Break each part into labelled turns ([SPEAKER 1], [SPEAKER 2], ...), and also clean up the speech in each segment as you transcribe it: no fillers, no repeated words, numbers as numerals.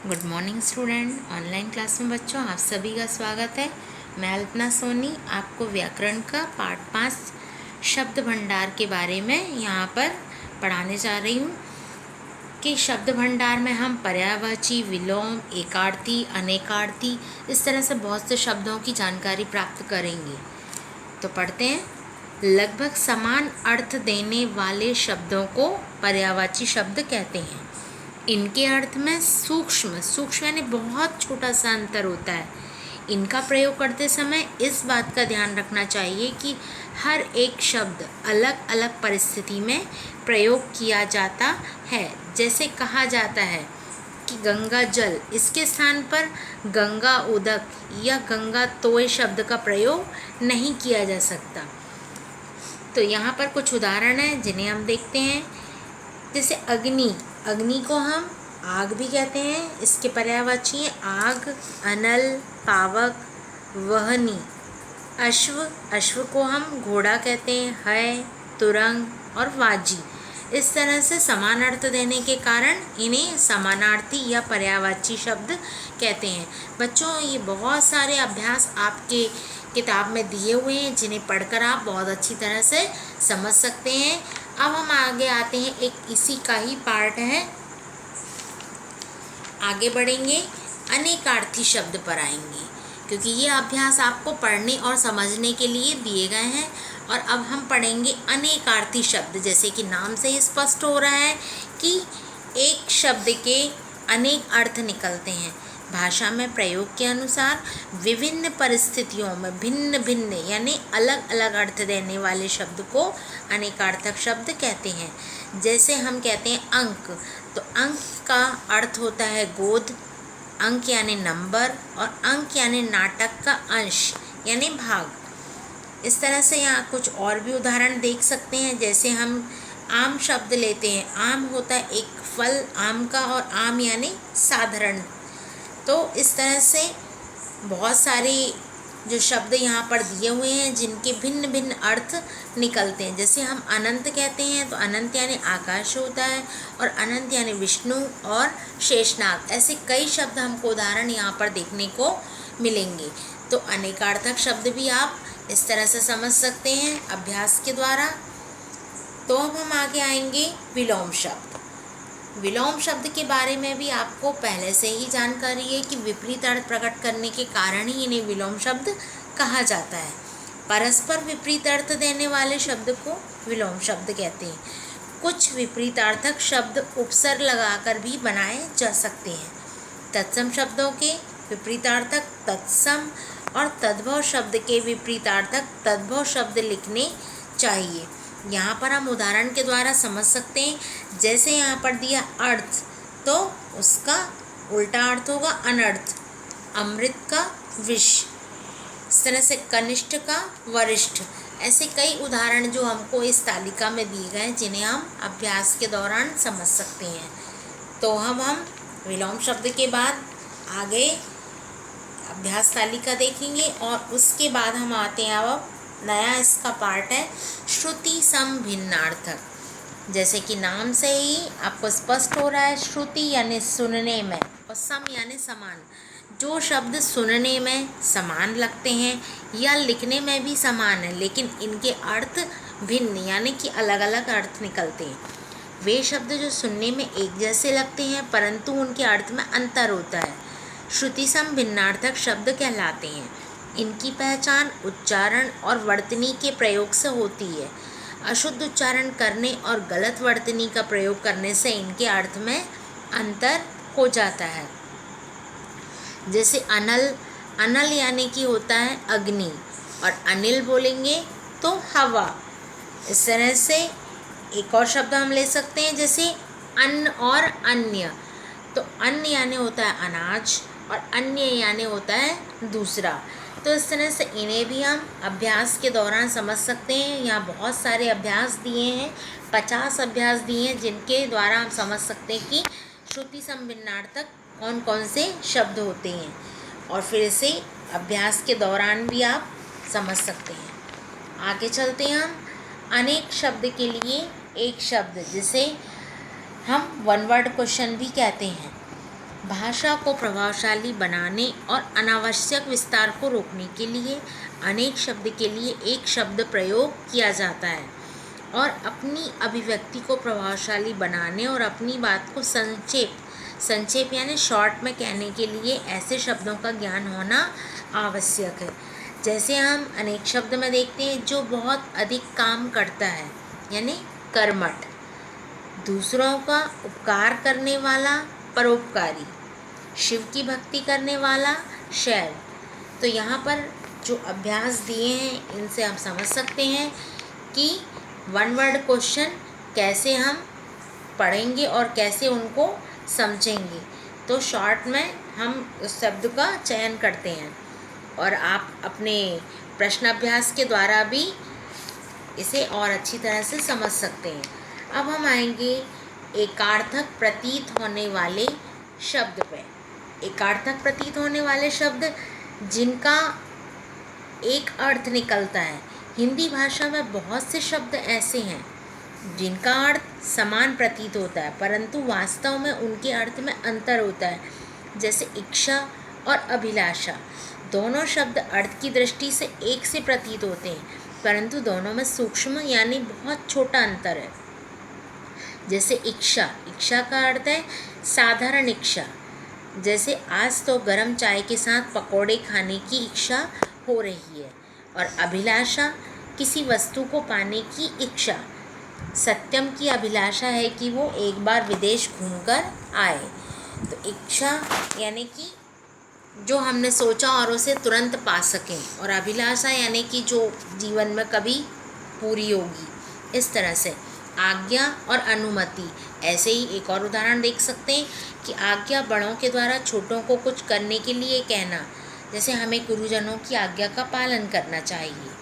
[SPEAKER 1] Good morning student. Online class में बच्चों आप सभी का स्वागत है। मैं अल्पना सोनी आपको व्याकरण का पार्ट 5 शब्द भंडार के बारे में यहाँ पर पढ़ाने जा रही हूँ कि शब्द भंडार में हम पर्यायवाची, विलोम, एकार्थी, अनेकार्थी इस तरह से बहुत से शब्दों की जानकारी प्राप्त करेंगे। तो पढ़ते हैं। लगभग समान अर्थ देने वाले शब्दों को पर्यायवाची शब्द कहते हैं। इनके अर्थ में सूक्ष्म यानी बहुत छोटा सा अंतर होता है। इनका प्रयोग करते समय इस बात का ध्यान रखना चाहिए कि हर एक शब्द अलग अलग परिस्थिति में प्रयोग किया जाता है। जैसे कहा जाता है कि गंगा जल, इसके स्थान पर गंगा उदक या गंगा तोय शब्द का प्रयोग नहीं किया जा सकता। तो यहाँ पर कुछ उदाहरण हैं जिन्हें हम देखते हैं। जैसे अग्नि को हम आग भी कहते हैं। इसके पर्यायवाची हैं आग, अनल, पावक, वहनी। अश्व को हम घोड़ा कहते हैं, है, तुरंग और वाजी। इस तरह से समान अर्थ देने के कारण इन्हें समानार्थी या पर्यायवाची शब्द कहते हैं। बच्चों, ये बहुत सारे अभ्यास आपके किताब में दिए हुए हैं जिन्हें पढ़कर आप बहुत अच्छी तरह से समझ सकते हैं। अब हम आगे आते हैं, एक इसी का ही पार्ट है, आगे बढ़ेंगे, अनेकार्थी शब्द पर आएंगे क्योंकि ये अभ्यास आपको पढ़ने और समझने के लिए दिए गए हैं। और अब हम पढ़ेंगे अनेकार्थी शब्द। जैसे कि नाम से ही स्पष्ट हो रहा है कि एक शब्द के अनेक अर्थ निकलते हैं। भाषा में प्रयोग के अनुसार विभिन्न परिस्थितियों में भिन्न भिन्न यानी अलग अलग अर्थ देने वाले शब्द को अनेकार्थक शब्द कहते हैं। जैसे हम कहते हैं अंक, तो अंक का अर्थ होता है गोद, अंक यानी नंबर, और अंक यानी नाटक का अंश यानी भाग। इस तरह से यहाँ कुछ और भी उदाहरण देख सकते हैं। जैसे हम आम शब्द लेते हैं, आम होता है एक फल आम का, और आम यानी साधारण। तो इस तरह से बहुत सारी जो शब्द यहाँ पर दिए हुए हैं जिनके भिन्न भिन्न अर्थ निकलते हैं। जैसे हम अनंत कहते हैं तो अनंत यानी आकाश होता है, और अनंत यानी विष्णु और शेषनाग। ऐसे कई शब्द हमको उदाहरण यहाँ पर देखने को मिलेंगे। तो अनेकार्थक शब्द भी आप इस तरह से समझ सकते हैं अभ्यास के द्वारा। तो अब हम आगे आएंगे विलोम शब्द। विलोम शब्द के बारे में भी आपको पहले से ही जानकारी है कि विपरीत अर्थ प्रकट करने के कारण ही इन्हें विलोम शब्द कहा जाता है। परस्पर विपरीत अर्थ देने वाले शब्द को विलोम शब्द कहते हैं। कुछ विपरीतार्थक शब्द उपसर्ग लगाकर भी बनाए जा सकते हैं। तत्सम शब्दों के विपरीतार्थक तत्सम और तद्भव शब्द के विपरीतार्थक तद्भव शब्द लिखने चाहिए। यहाँ पर हम उदाहरण के द्वारा समझ सकते हैं। जैसे यहाँ पर दिया अर्थ, तो उसका उल्टा अर्थ होगा अनर्थ। अमृत का विष, इस तरह से कनिष्ठ का वरिष्ठ। ऐसे कई उदाहरण जो हमको इस तालिका में दिए गए हैं जिन्हें हम अभ्यास के दौरान समझ सकते हैं। तो हम विलोम शब्द के बाद आगे अभ्यास तालिका देखेंगे, और उसके बाद हम आते हैं अब नया इसका पार्ट है श्रुति सम भिन्नार्थक। जैसे कि नाम से ही आपको स्पष्ट हो रहा है, श्रुति यानी सुनने में, और सम यानी समान। जो शब्द सुनने में समान लगते हैं या लिखने में भी समान है लेकिन इनके अर्थ भिन्न यानी कि अलग अलग अर्थ निकलते हैं, वे शब्द जो सुनने में एक जैसे लगते हैं परंतु उनके अर्थ में अंतर होता है, श्रुति सम भिन्नार्थक शब्द कहलाते हैं। इनकी पहचान उच्चारण और वर्तनी के प्रयोग से होती है। अशुद्ध उच्चारण करने और गलत वर्तनी का प्रयोग करने से इनके अर्थ में अंतर हो जाता है। जैसे अनल यानी कि होता है अग्नि, और अनिल बोलेंगे तो हवा। इस तरह से एक और शब्द हम ले सकते हैं जैसे अन्न और अन्य। तो अन्न यानी होता है अनाज, और अन्य यानी होता है दूसरा। तो इस तरह से इन्हें भी हम अभ्यास के दौरान समझ सकते हैं। यहाँ बहुत सारे अभ्यास दिए हैं, 50 अभ्यास दिए हैं जिनके द्वारा हम समझ सकते हैं कि श्रुति सम भिन्नार्थक कौन कौन से शब्द होते हैं, और फिर इसे अभ्यास के दौरान भी आप समझ सकते हैं। आगे चलते हैं हम अनेक शब्द के लिए एक शब्द, जिसे हम वन वर्ड क्वेश्चन भी कहते हैं। भाषा को प्रभावशाली बनाने और अनावश्यक विस्तार को रोकने के लिए अनेक शब्द के लिए एक शब्द प्रयोग किया जाता है और अपनी अभिव्यक्ति को प्रभावशाली बनाने और अपनी बात को संक्षेप यानी शॉर्ट में कहने के लिए ऐसे शब्दों का ज्ञान होना आवश्यक है। जैसे हम अनेक शब्द में देखते हैं जो बहुत अधिक काम करता है यानी कर्मठ, दूसरों का उपकार करने वाला परोपकारी, शिव की भक्ति करने वाला शैव। तो यहाँ पर जो अभ्यास दिए हैं इनसे हम समझ सकते हैं कि वन वर्ड क्वेश्चन कैसे हम पढ़ेंगे और कैसे उनको समझेंगे। तो शॉर्ट में हम उस शब्द का चयन करते हैं और आप अपने प्रश्न अभ्यास के द्वारा भी इसे और अच्छी तरह से समझ सकते हैं। अब हम आएंगे एकार्थक प्रतीत होने वाले शब्द पे। एकार्थक प्रतीत होने वाले शब्द जिनका एक अर्थ निकलता है। हिंदी भाषा में बहुत से शब्द ऐसे हैं जिनका अर्थ समान प्रतीत होता है परंतु वास्तव में उनके अर्थ में अंतर होता है। जैसे इच्छा और अभिलाषा, दोनों शब्द अर्थ की दृष्टि से एक से प्रतीत होते हैं परंतु दोनों में सूक्ष्म यानी बहुत छोटा अंतर है। जैसे इच्छा का अर्थ है साधारण इच्छा, जैसे आज तो गरम चाय के साथ पकौड़े खाने की इच्छा हो रही है। और अभिलाषा किसी वस्तु को पाने की इच्छा। सत्यम की अभिलाषा है कि वो एक बार विदेश घूमकर आए। तो इच्छा यानी कि जो हमने सोचा और उसे तुरंत पा सकें, और अभिलाषा यानी कि जो जीवन में कभी पूरी होगी। इस तरह से आज्ञा और अनुमति। ऐसे ही एक और उदाहरण देख सकते हैं कि आज्ञा बड़ों के द्वारा छोटों को कुछ करने के लिए कहना, जैसे हमें गुरुजनों की आज्ञा का पालन करना चाहिए।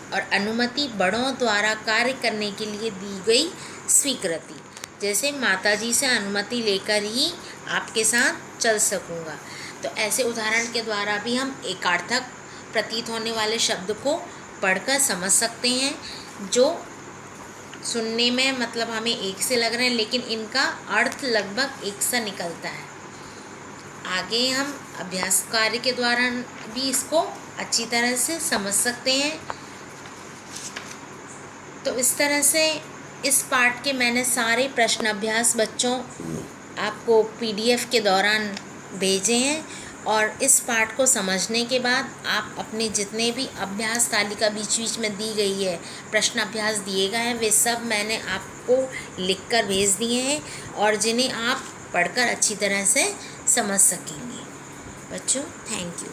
[SPEAKER 1] और अनुमति बड़ों द्वारा कार्य करने के लिए दी गई स्वीकृति, जैसे माताजी से अनुमति लेकर ही आपके साथ चल सकूँगा। तो ऐसे उदाहरण के द्वारा भी हम एकार्थक प्रतीत होने वाले शब्द को पढ़कर समझ सकते हैं जो सुनने में मतलब हमें एक से लग रहे हैं लेकिन इनका अर्थ लगभग एक सा निकलता है। आगे हम अभ्यास कार्य के द्वारा भी इसको अच्छी तरह से समझ सकते हैं। तो इस तरह से इस पाठ के मैंने सारे प्रश्न अभ्यास बच्चों आपको PDF के दौरान भेजे हैं और इस पाठ को समझने के बाद आप अपने जितने भी अभ्यास तालिका बीच बीच में दी गई है, प्रश्न अभ्यास दिए गए हैं, वे सब मैंने आपको लिखकर भेज दिए हैं और जिन्हें आप पढ़कर अच्छी तरह से समझ सकेंगे। बच्चों थैंक यू।